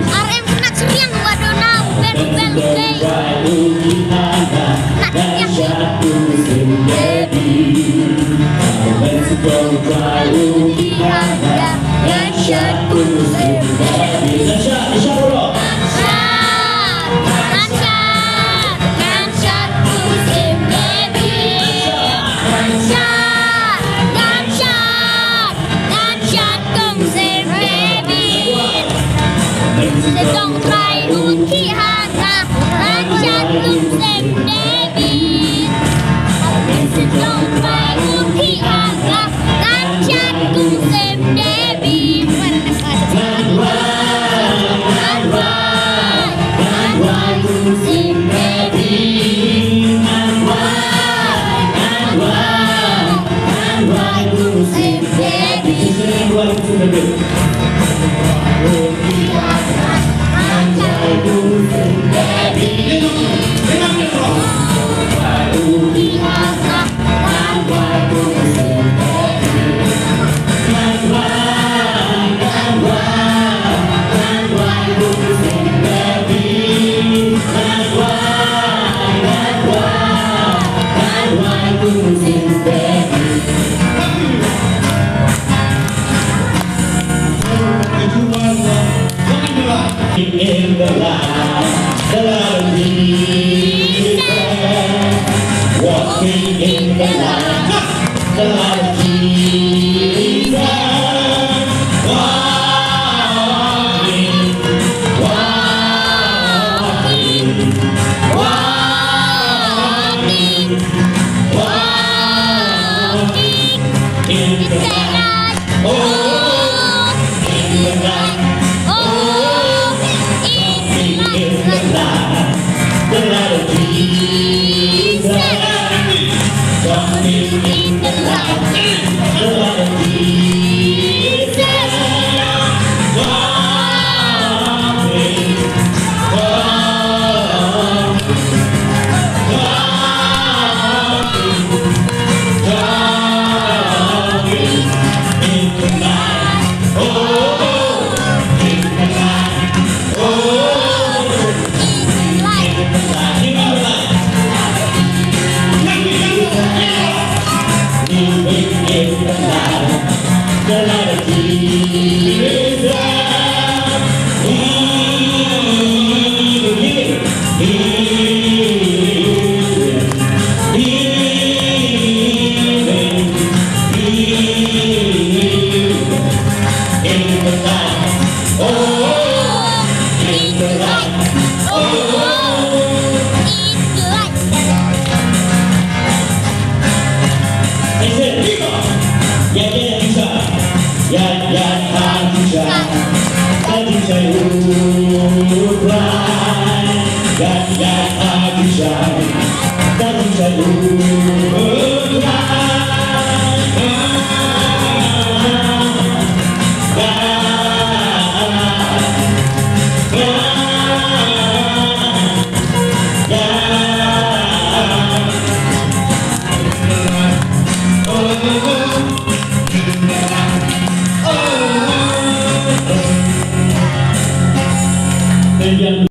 RM nak suriang wadona bel sedang try uki hanga lancar tumsem Devi sedang try uki hanga lancar tumsem Devi Walking in the light of Jesus. Walking in the light of Jesus. Walking, walking, walking, walking in the light. Oh, in the light. The light of Jesus. Walking in the light. The light of Jesus. Walking, walking, walking, walking in the light. Oh, in the light. Oh. The light of Jesus. In the light. Oh, in the light. Oh, Oh,